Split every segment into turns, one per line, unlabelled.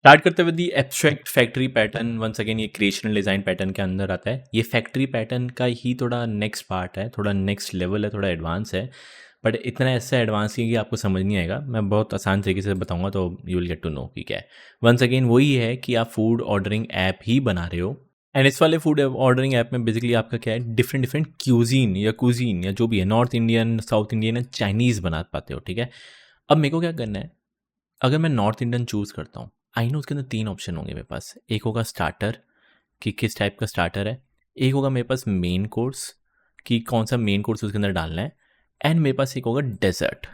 Start करते हुए the abstract factory pattern. Once again ये क्रिएशनल डिज़ाइन पैटर्न के अंदर आता है। ये फैक्ट्री पैटर्न का ही थोड़ा नेक्स्ट पार्ट है, थोड़ा नेक्स्ट लेवल है, थोड़ा एडवांस है, बट इतना ऐसा एडवांस है कि आपको समझ नहीं आएगा। मैं बहुत आसान तरीके से बताऊंगा तो you will get to know कि क्या है। वंस अगेन वही है कि आप फूड ऑर्डरिंग ऐप ही बना रहे हो, एंड इस वाले फूड ऑर्डरिंग ऐप में बेसिकली आपका क्या है, डिफरेंट डिफरेंट क्यूजीन या जो भी है, नॉर्थ इंडियन, साउथ इंडियन या चाइनीज़ बना पाते हो, ठीक है। अब मेरे को क्या करना है, अगर मैं नॉर्थ इंडियन चूज़ करता हूँ, आई नो उसके अंदर 3 ऑप्शन होंगे मेरे पास। एक होगा स्टार्टर, कि किस टाइप का स्टार्टर है। एक होगा मेरे पास मेन कोर्स, कि कौन सा मेन कोर्स उसके अंदर डालना है। एंड मेरे पास एक होगा डेजर्ट।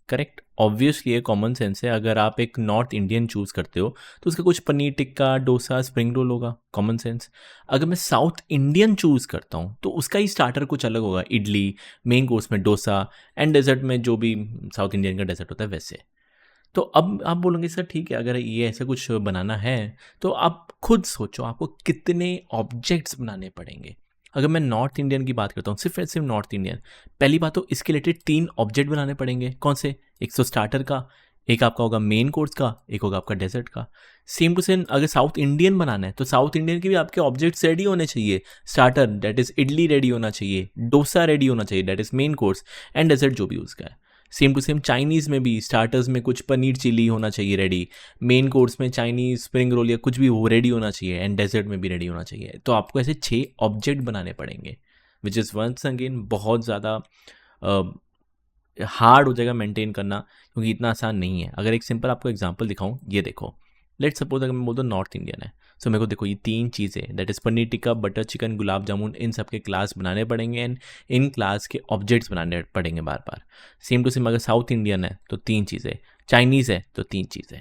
करेक्ट, ऑब्वियसली ये कॉमन सेंस है। अगर आप एक नॉर्थ इंडियन चूज़ करते हो तो उसका कुछ पनीर टिक्का, डोसा, स्प्रिंग रोल होगा, कॉमन सेंस। अगर मैं साउथ इंडियन चूज़ करता हूँ तो उसका ही स्टार्टर कुछ अलग होगा, इडली, मेन कोर्स में डोसा, एंड डेजर्ट में जो भी साउथ इंडियन का डेजर्ट होता है वैसे। तो अब आप बोलोगे सर ठीक है, अगर ये ऐसा कुछ बनाना है तो आप खुद सोचो आपको कितने ऑब्जेक्ट्स बनाने पड़ेंगे। अगर मैं नॉर्थ इंडियन की बात करता हूँ, सिर्फ नॉर्थ इंडियन, पहली बात तो इसके रिलेटेड 3 ऑब्जेक्ट बनाने पड़ेंगे। कौन से? एक तो स्टार्टर का, एक आपका होगा मेन कोर्स का, एक होगा आपका डेजर्ट का। सेम टू सेम अगर साउथ इंडियन बनाना है तो साउथ इंडियन के भी आपके ऑब्जेक्ट्स रेडी होने चाहिए। Starter that is idli ready होना चाहिए, डोसा रेडी होना चाहिए that is main course, and dessert जो भी उसका है। सेम टू सेम चाइनीज़ में भी स्टार्टर्स में कुछ पनीर चिली होना चाहिए रेडी, मेन कोर्स में चाइनीज़ स्प्रिंग रोल या कुछ भी वो रेडी होना चाहिए, एंड डेजर्ट में भी रेडी होना चाहिए। तो आपको ऐसे 6 ऑब्जेक्ट बनाने पड़ेंगे, विच इज़ वंस अगेन बहुत ज़्यादा हार्ड हो जाएगा मेंटेन करना, क्योंकि इतना आसान नहीं है। अगर एक सिंपल आपको एग्जांपल दिखाऊं, ये देखो। लेट्स सपोज अगर मैं बोलता हूँ नॉर्थ इंडियन है, सो मेरे को देखो ये 3 चीज़ें, that is paneer tikka, butter chicken, gulab jamun, इन सब के क्लास बनाने पड़ेंगे, एंड इन क्लास के ऑब्जेक्ट्स बनाने पड़ेंगे बार बार। सेम टू सेम अगर साउथ इंडियन है तो 3 चीज़ें, चाइनीज़ है तो 3 चीज़ें।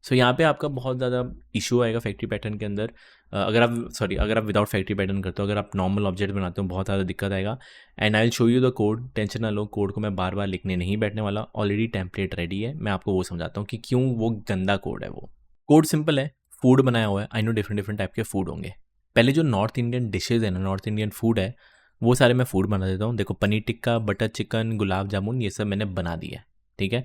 सो यहाँ पे आपका बहुत ज़्यादा इशू आएगा फैक्ट्री पैटर्न के अंदर। अगर आप विदाउट फैक्ट्री पैटर्न करते हो, अगर आप नॉर्मल ऑब्जेक्ट बनाते हो, बहुत ज़्यादा दिक्कत आएगा। And I will show you the code, tension ना लो, कोड को मैं बार बार लिखने नहीं बैठने वाला, ऑलरेडी टेम्पलेट रेडी है। मैं आपको वो समझाता हूँ कि क्यों वो गंदा कोड है। वो कोड सिंपल है, फूड बनाया हुआ है, I know different different type के फूड होंगे। पहले जो नॉर्थ इंडियन डिशेज़ है ना, नॉर्थ इंडियन फूड है, वो सारे मैं फूड बना देता हूँ। देखो पनीर टिक्का, बटर चिकन, गुलाब जामुन, ये सब मैंने बना दिया है, ठीक है।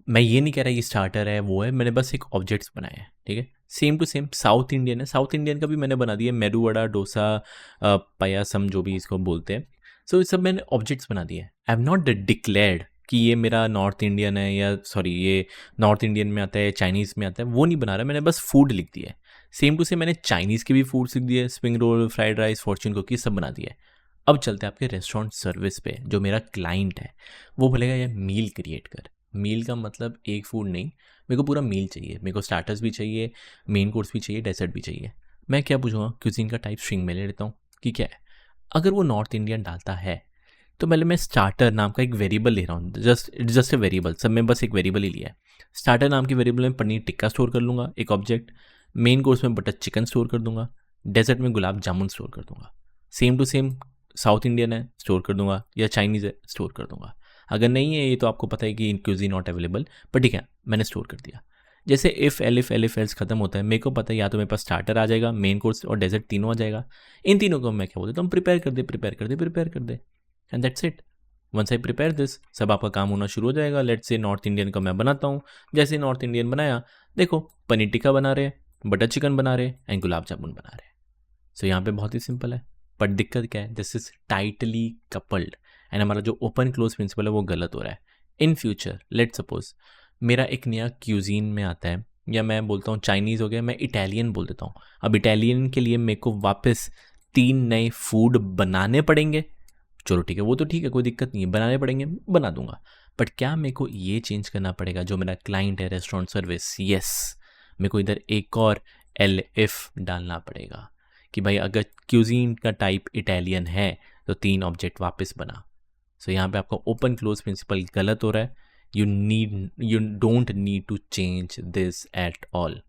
मैं ये नहीं कह रहा ये स्टार्टर है वो है, मैंने बस एक ऑब्जेक्ट्स बनाए हैं, ठीक है। Same to same South Indian है, साउथ इंडियन का भी मैंने बना दिया, मेदू वड़ा, डोसा, पायासम जो भी इसको बोलते हैं। सो ये सब मैंने ऑब्जेक्ट्स बना दिए। आई हैव नॉट डिक्लेयर्ड कि ये मेरा नॉर्थ इंडियन है, या सॉरी ये नॉर्थ इंडियन में आता है, चाइनीज़ में आता है, वो नहीं बना रहा, मैंने बस फूड लिख दिया है। सेम टू सेम मैंने चाइनीज़ के भी फूड्स लिख दिए, spring roll, fried rice, fortune cookie, सब बना दिया है। अब चलते हैं आपके रेस्टोरेंट सर्विस पे। जो मेरा क्लाइंट है वो बोलेगा यार मील क्रिएट कर। मील का मतलब एक फूड नहीं, मेरे को पूरा मील चाहिए। मेरे को स्टार्टर्स भी चाहिए, मेन कोर्स भी चाहिए, डेजर्ट भी चाहिए। मैं क्या पूछूंगा, क्यूजीन का टाइप स्ट्रिंग में ले लेता हूँ कि क्या है। अगर वो नॉर्थ इंडियन डालता है तो पहले मैं स्टार्टर नाम का एक वेरिएबल ले रहा हूँ, जस्ट ए वेरिएबल, सब में बस एक वेरिएबल ही लिया है। स्टार्टर नाम की वेरिएबल में पनीर टिक्का स्टोर कर लूँगा, एक ऑब्जेक्ट। मेन कोर्स में बटर चिकन स्टोर कर दूंगा, डेजर्ट में गुलाब जामुन स्टोर कर दूंगा। Same to same South Indian है स्टोर कर दूंगा, या चाइनीज़ है स्टोर कर दूंगा। अगर नहीं है ये तो आपको पता है कि क्यूजीन नॉट अवेलेबल, पर ठीक है मैंने स्टोर कर दिया। जैसे इफ़ एलिफ एल्स खत्म होता है, मेरे को पता है या तो मेरे पास स्टार्टर आ जाएगा, मेन कोर्स और डेजर्ट तीनों आ जाएगा। इन तीनों को मैं क्या बोल देता हूँ, प्रिपेयर कर दे, प्रिपेयर कर दे, प्रिपेयर कर दे, and that's it. Once I prepare this, सब आपका काम होना शुरू हो जाएगा। लेट्स से नॉर्थ इंडियन का मैं बनाता हूँ। जैसे नॉर्थ इंडियन बनाया, देखो पनीर टिक्का बना रहे, बटर चिकन बना रहे, एंड गुलाब जामुन बना रहे। सो यहाँ पे बहुत ही सिंपल है, बट दिक्कत क्या है, this is tightly coupled, and हमारा जो ओपन क्लोज प्रिंसिपल है वो गलत हो रहा है। इन फ्यूचर लेट सपोज मेरा एक नया क्यूजीन में आता है, या मैं बोलता हूँ चाइनीज़ हो गया, मैं इटालियन बोल देता हूँ। अब इटालियन के लिए मेरे को वापस 3 नए फूड बनाने पड़ेंगे। चलो ठीक है, वो तो ठीक है, कोई दिक्कत नहीं है, बनाने पड़ेंगे, बना दूंगा। बट क्या मेरे को ये चेंज करना पड़ेगा, जो मेरा क्लाइंट है रेस्टोरेंट सर्विस, यस, मेरे को इधर एक और एल एफ डालना पड़ेगा कि भाई अगर क्यूजीन का टाइप इटालियन है तो 3 ऑब्जेक्ट वापस बना। सो यहाँ पे आपका ओपन क्लोज प्रिंसिपल गलत हो रहा है। You don't need to change this at all.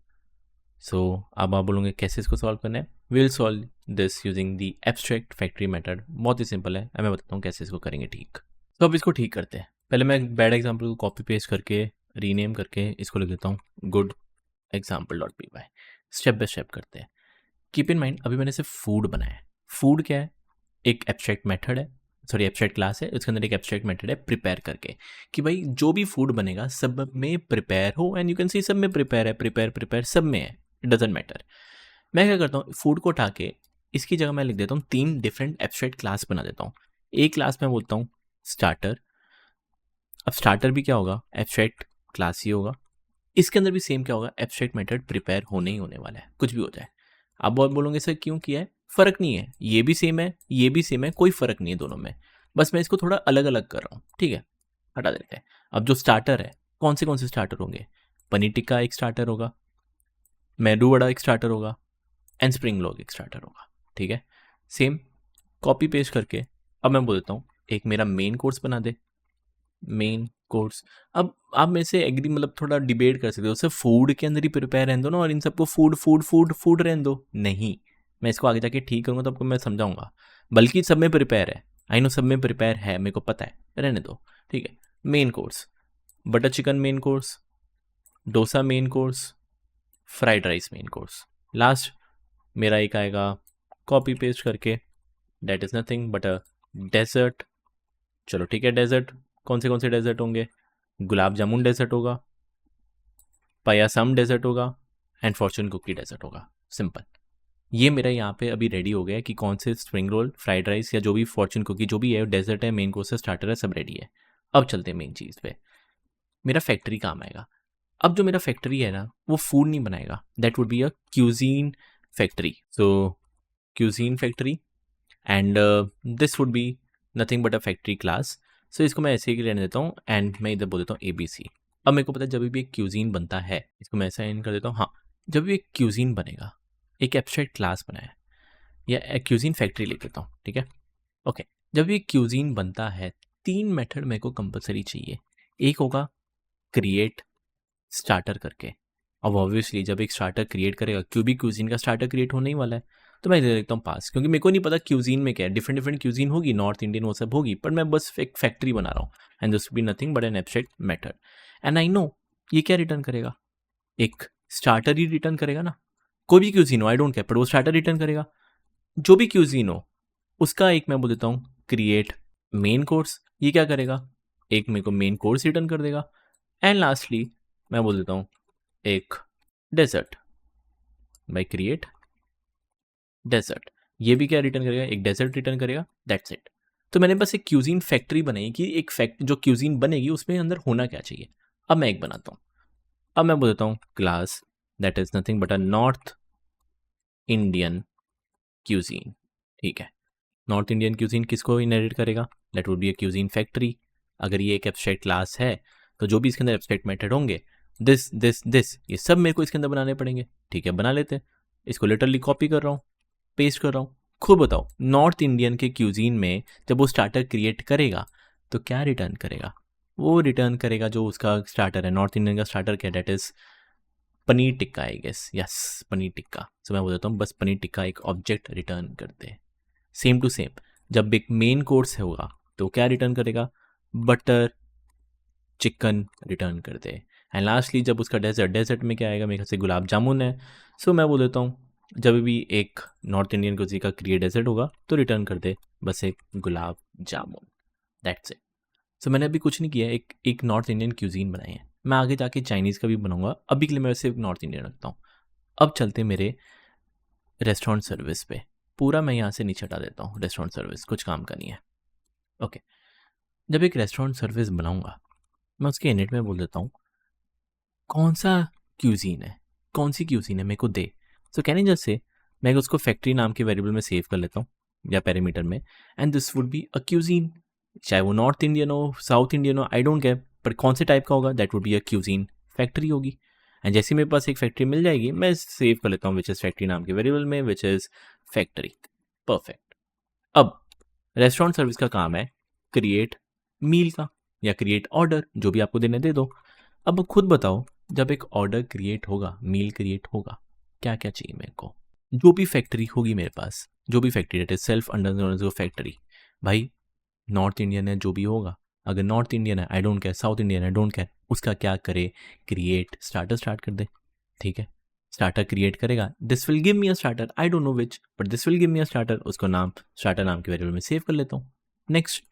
So अब आप बोलोगे कैसे इसको सॉल्व करना है, will solve this using the abstract factory method. बहुत ही सिंपल है, मैं बताता हूँ कैसे इसको करेंगे ठीक। तो अब इसको ठीक करते हैं। पहले मैं एक बैड एग्जाम्पल को कॉपी पेस्ट करके रीनेम करके इसको लिख देता हूँ good example dot P Y. Step by step करते हैं। कीप इन माइंड अभी मैंने सिर्फ फूड बनाया है। फूड क्या है, एक एब्स्ट्रैक्ट मेथड है सॉरी एब्स्ट्रैक्ट क्लास है, उसके अंदर एक एब्स्ट्रैक्ट मेथड है प्रिपेयर करके, कि भाई जो भी फूड बनेगा सब में प्रिपेयर हो, एंड यू कैन सी सब में प्रिपेयर है, प्रिपेयर सब में है, इट डजेंट मैटर। मैं क्या करता हूँ, फूड को उठा के इसकी जगह मैं लिख देता हूँ 3 डिफरेंट एब्स्ट्रैक्ट क्लास बना देता हूँ। एक क्लास में बोलता हूँ स्टार्टर। अब स्टार्टर भी क्या होगा, एब्स्ट्रैक्ट क्लास ही होगा। इसके अंदर भी सेम क्या होगा, एब्स्ट्रैक्ट मेथड प्रिपेयर होने ही होने वाला है, कुछ भी हो जाए। आप बहुत बोलोगे सर क्यों किया है, फर्क नहीं है, ये भी सेम है, ये भी सेम है, कोई फर्क नहीं है दोनों में, बस मैं इसको थोड़ा अलग अलग कर रहा हूँ, ठीक है, हटा देते हैं। अब जो स्टार्टर है, कौन से स्टार्टर होंगे, पनीर टिक्का एक स्टार्टर होगा, मेदू वड़ा एक स्टार्टर होगा, एंड स्प्रिंग रोल एक स्टार्टर होगा, ठीक है। सेम कॉपी पेस्ट करके अब मैं बोल देता हूँ एक मेरा मेन कोर्स बना दे, मेन कोर्स। अब आप मेरे से एग्री, मतलब थोड़ा डिबेट कर सकते हो, सिर्फ फूड के अंदर ही प्रिपेयर रहने दो ना, और इन सबको फूड फूड फूड फूड रहने दो, नहीं, मैं इसको आगे जाके ठीक करूँगा तो आपको मैं समझाऊंगा, बल्कि सब में प्रिपेयर है, आई नो सब में प्रिपेयर है, मेरे को पता है, रहने दो, ठीक है। Main course, butter chicken main course, dosa main course, fried rice main course, last मेरा एक आएगा कॉपी पेस्ट करके, that is nothing but a dessert. चलो ठीक है, डेजर्ट कौन से डेजर्ट होंगे, गुलाब जामुन डेजर्ट होगा, पायासम डेजर्ट होगा, एंड फॉर्चून कुकी डेजर्ट होगा, सिंपल। ये मेरा यहाँ पे अभी रेडी हो गया है कि कौन से स्प्रिंग रोल, फ्राइड राइस या जो भी फॉर्चून कुकी जो भी है, डेजर्ट है, मेन कोर्स है, स्टार्टर है, सब रेडी है। अब चलते हैं मेन चीज़ पे, मेरा फैक्ट्री काम आएगा। अब जो मेरा फैक्ट्री है ना, वो फूड नहीं बनाएगा, that would be a cuisine factory. So cuisine factory, and this would be nothing but a factory class. So इसको मैं ऐसे ही रहने देता हूँ, एंड मैं इधर बोल देता हूँ ABC। अब मेरे को पता है जब भी एक क्यूजीन बनता है, इसको मैं ऐसा इन कर देता हूँ, हाँ, जब भी एक क्यूजीन बनेगा, एक एब्स्ट्रैक्ट क्लास बनाए, या क्यूजीन फैक्ट्री लिख देता हूँ, ठीक है, ओके। जब भी क्यूजीन बनता है, 3 मेथड मेरे को कंपलसरी चाहिए। एक होगा क्रिएट स्टार्टर करके, अब ऑब्वियसली जब एक स्टार्टर क्रिएट करेगा, क्यूबी क्यूजीन का स्टार्टर क्रिएट होने ही वाला है, तो मैं दे देता हूँ पास, क्योंकि मेरे को नहीं पता क्यूजीन में क्या है, डिफरेंट डिफरेंट क्यूजीन होगी, नॉर्थ इंडियन वो सब होगी, पर मैं बस एक फैक्ट्री बना रहा हूँ, and this B nothing but an abstract method. And I know ये क्या रिटर्न करेगा, एक स्टार्टर ही रिटर्न करेगा ना, कोई भी क्यूजीन हो, आई डोंट केयर, पर वो स्टार्टर रिटर्न करेगा, जो भी क्यूजीन हो उसका एक मैं बोल देता हूँ क्रिएट मेन कोर्स, ये क्या करेगा, एक मेरे को मेन कोर्स रिटर्न कर देगा, एंड लास्टली मैं बोल देता हूँ एक डेजर्ट, बाई क्रिएट डेजर्ट, ये भी क्या रिटर्न करेगा, एक डेजर्ट रिटर्न करेगा, दैट्स इट। तो मैंने बस एक क्यूजीन फैक्ट्री बनाई कि एक जो क्यूजीन बनेगी उसमें अंदर होना क्या चाहिए। अब मैं एक बनाता हूँ, अब मैं बोल देता हूँ class that is nothing but a north Indian cuisine, ठीक है। नॉर्थ इंडियन क्यूजीन किसको इनहेरिट करेगा, that would be a cuisine factory. अगर ये एक एब्स्ट्रैक्ट क्लास है तो जो भी इसके अंदर एब्स्ट्रैक्ट मेथड होंगे, दिस ये सब मेरे को इसके अंदर बनाने पड़ेंगे, ठीक है, बना लेते हैं। इसको लिटरली कॉपी कर रहा हूँ, पेस्ट कर रहा हूँ, खुद बताओ नॉर्थ इंडियन के क्यूजीन में जब वो स्टार्टर क्रिएट करेगा तो क्या रिटर्न करेगा, वो रिटर्न करेगा जो उसका स्टार्टर है, नॉर्थ इंडियन का स्टार्टर क्या, that is paneer tikka, I guess, yes paneer tikka. So मैं बोल देता हूँ बस पनीर टिक्का एक ऑब्जेक्ट रिटर्न करते हैं, सेम टू सेम। जब एक मेन कोर्स होगा तो क्या रिटर्न करेगा, बटर चिकन रिटर्न कर दे, एंड लास्टली जब उसका डेजर्ट में क्या आएगा, मेरे ख्याल से गुलाब जामुन है। सो मैं बोल देता हूँ जब भी एक नॉर्थ इंडियन कुजी का क्रिएट डेजर्ट होगा तो रिटर्न कर दे बस एक गुलाब जामुन, दैट्स इट। सो मैंने अभी कुछ नहीं किया, एक नॉर्थ इंडियन क्यूजीन बनाई है, मैं आगे जाके चाइनीज़ का भी बनाऊंगा, अभी के लिए मैं सिर्फ नॉर्थ इंडियन रखता हूँ। अब चलते मेरे रेस्टोरेंट सर्विस पे, पूरा मैं यहाँ से नीचे हटा देता हूँ, रेस्टोरेंट सर्विस कुछ काम का नहीं है, ओके। जब एक रेस्टोरेंट सर्विस बनाऊंगा, मैं उसके इनिट में बोल देता हूँ कौन सा क्यूजीन है, कौन सी क्यूजीन है मेरे को दे। So can I just say मैं उसको फैक्ट्री नाम के वेरिएबल में सेव कर लेता हूँ या पैरामीटर में, and this would be a cuisine, चाहे वो नॉर्थ इंडियन हो, साउथ इंडियन हो, आई डोंट केयर, पर कौन से टाइप का होगा, that would be a cuisine factory होगी। एंड जैसे मेरे पास एक फैक्ट्री मिल जाएगी, मैं सेव कर लेता हूँ विच इज़ फैक्ट्री नाम के वेरिएबल में, विच इज़ फैक्ट्री, परफेक्ट। अब रेस्टोरेंट सर्विस का काम है क्रिएट मील का या क्रिएट ऑर्डर, जो भी आपको देने दे दो। अब खुद बताओ जब एक ऑर्डर क्रिएट होगा, मील क्रिएट होगा, क्या क्या चाहिए मेरे को, जो भी फैक्ट्री होगी मेरे पास, जो भी factory that is self under factory, भाई नॉर्थ इंडियन है जो भी होगा, अगर नॉर्थ इंडियन है I don't care, South Indian है डोंट केयर, उसका क्या करे, क्रिएट स्टार्टर स्टार्ट कर दे, ठीक है। स्टार्टर क्रिएट करेगा, this will give me a starter, I don't know which but this will give me a starter, उसको नाम स्टार्टर नाम के वेरिएबल में सेव कर लेता हूँ, नेक्स्ट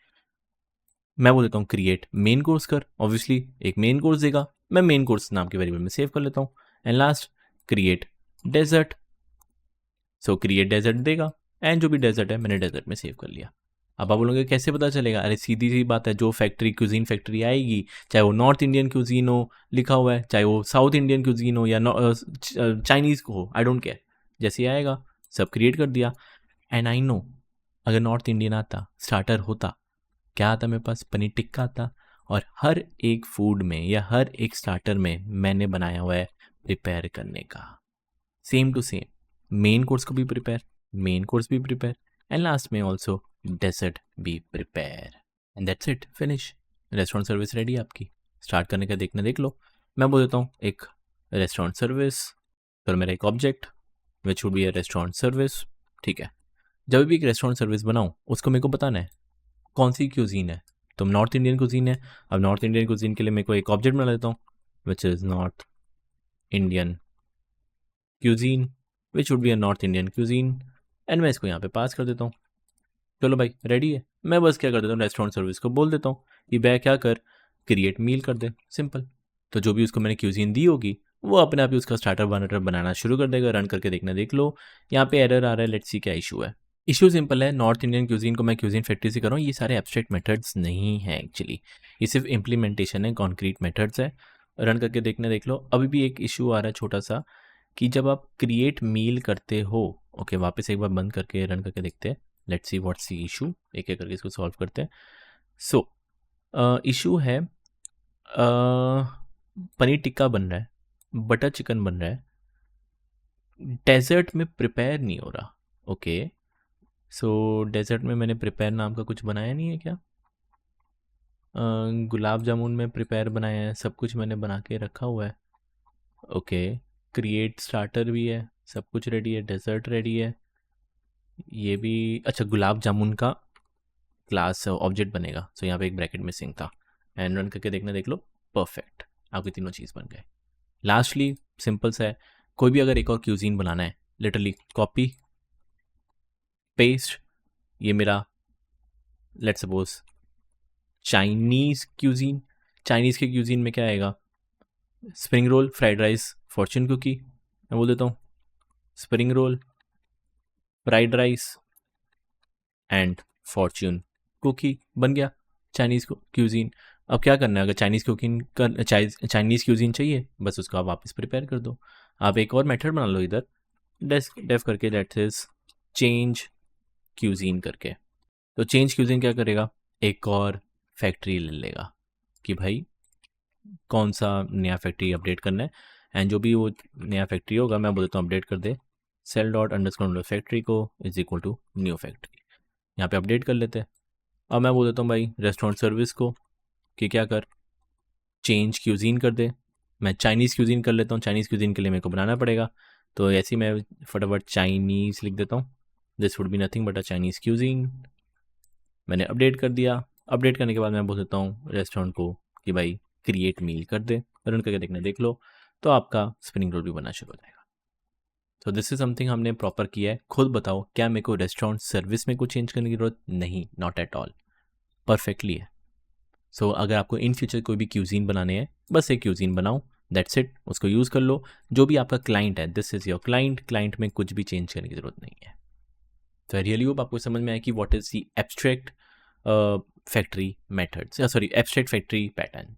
मैं बोल देता हूँ क्रिएट मेन कोर्स कर, ऑब्वियसली एक मेन कोर्स देगा, मैं मेन कोर्स नाम के वेरिएबल में सेव कर लेता हूँ। And last create dessert, so create dessert देगा, एंड जो भी डेजर्ट है मैंने डेजर्ट में सेव कर लिया। अब आप बोलोगे कैसे पता चलेगा? अरे सीधी सी बात है, जो फैक्ट्री क्यूजीन फैक्ट्री आएगी, चाहे वो नॉर्थ इंडियन क्यूजीन हो लिखा हुआ है, चाहे वो साउथ इंडियन क्यूजीन हो या चाइनीज़ को हो, आई डोंट केयर, जैसे ही आएगा सब क्रिएट कर दिया। एंड आई नो अगर नॉर्थ इंडियन आता स्टार्टर होता, क्या आता मेरे पास? पनीर टिक्का आता। और हर एक फूड में या हर एक स्टार्टर में मैंने बनाया हुआ है प्रिपेयर करने का, same to same, main course को भी प्रिपेयर, मेन कोर्स भी प्रिपेयर, एंड लास्ट में ऑल्सो डेजर्ट भी prepare, and that's it, finish. Restaurant service ready है आपकी। स्टार्ट करने का देखना देख लो। मैं बोल देता हूँ एक रेस्टोरेंट सर्विस, फिर मेरा एक object which would be a restaurant service. ठीक है, जब भी एक रेस्टोरेंट सर्विस बनाऊँ उसको मेरे को बताना है कौन सी क्यूजीन है। तो नॉर्थ इंडियन क्यूजीन है, अब नॉर्थ इंडियन क्यूजीन के लिए मेरे को एक ऑब्जेक्ट बना लेता हूँ which is north Indian cuisine, which would be a north Indian cuisine, and मैं इसको यहाँ पे पास कर देता हूँ। चलो भाई रेडी है। मैं बस क्या कर देता हूँ, रेस्टोरेंट सर्विस को बोल देता हूँ कि वह क्या कर, क्रिएट मील कर दे, सिंपल। तो जो भी उसको मैंने क्यूजीन दी होगी वो अपने आप ही उसका स्टार्टर बनाना शुरू कर देगा। रन करके देखना देख लो। यहाँ पे एरर आ रहा है, लेट्स सी क्या इशू है। इशू सिंपल है, नॉर्थ इंडियन क्यूजीन को मैं क्यूजीन फैक्ट्री से कर रहा हूँ, ये सारे एब्स्ट्रैक्ट मेथड्स नहीं है एक्चुअली, ये सिर्फ इम्प्लीमेंटेशन है, कॉन्क्रीट मेथड्स है। रन करके देखना देख लो। अभी भी एक इशू आ रहा है छोटा सा कि जब आप क्रिएट मील करते हो, ओके वापस एक बार बंद करके रन करके देखते हैं, let's see what's the issue, एक एक करके इसको सॉल्व करते हैं। सो इशू है पनीर टिक्का बन रहा है, बटर चिकन बन रहा है, डेजर्ट में प्रिपेयर नहीं हो रहा। ओके सो डेजर्ट में मैंने प्रिपेयर नाम का कुछ बनाया नहीं है क्या? गुलाब जामुन में प्रिपेयर बनाया है, सब कुछ मैंने बना के रखा हुआ है। ओके क्रिएट स्टार्टर भी है, सब कुछ रेडी है, डेजर्ट रेडी है, ये भी। अच्छा गुलाब जामुन का क्लास ऑब्जेक्ट बनेगा, सो यहाँ पे एक ब्रैकेट मिसिंग था। एंड रन करके देखना देख लो, परफेक्ट, आपकी तीनों चीज़ बन गए। लास्टली सिंपल सा है, कोई भी अगर एक और क्यूजीन बनाना है, लिटरली कॉपी पेस्ट, ये मेरा let's suppose Chinese cuisine, Chinese के क्यूजीन में क्या आएगा? Spring roll, fried rice, fortune cookie, मैं बोल देता हूँ spring roll, fried rice and fortune cookie, बन गया चाइनीज़ क्यूजीन। अब क्या करना है, अगर चाइनीज़ क्यूजीन चाहिए बस उसको आप वापस प्रिपेयर कर दो। आप एक और मेथड बना लो इधर डेफ करके, दैट इज चेंज क्यूजीन करके। तो चेंज क्यूजीन क्या करेगा, एक और फैक्ट्री ले लेगा कि भाई कौन सा नया फैक्ट्री अपडेट करना है, एंड जो भी वो नया फैक्ट्री होगा मैं बोलता हूँ अपडेट कर दे सेल डॉट अंडरस्कोर फैक्ट्री को is equal to new factory. यहाँ पे अपडेट कर लेते हैं। अब मैं बोल देता हूँ भाई रेस्टोरेंट सर्विस को कि क्या कर, चेंज क्यूजीन कर दे। मैं चाइनीज़ क्यूजीन कर लेता हूँ, चाइनीज़ क्यूजीन के लिए मेरे को बनाना पड़ेगा, तो ऐसे ही मैं फटाफट चाइनीज़ लिख देता हूँ, this would be nothing but a Chinese cuisine. मैंने अपडेट कर दिया। अपडेट करने के बाद मैं बोल देता हूँ रेस्टोरेंट को कि भाई क्रिएट मील कर दे, रन करके देखना देख लो, तो आपका स्प्रिंग रोल भी बनना शुरू हो जाएगा। तो दिस इज समथिंग हमने प्रॉपर किया है। खुद बताओ क्या मेरे को रेस्टोरेंट सर्विस में कुछ चेंज करने की जरूरत? नहीं, नॉट एट ऑल, परफेक्टली है। सो अगर आपको इन फ्यूचर कोई भी क्यूजीन बनाने हैं, बस एक क्यूजीन बनाओ, दैट्स इट, उसको यूज़ कर लो। जो भी आपका क्लाइंट है, दिस इज़ योर क्लाइंट में कुछ भी चेंज करने की ज़रूरत नहीं है। तो आई रियली होप आपको समझ में आया कि what is the abstract factory methods, sorry abstract factory pattern.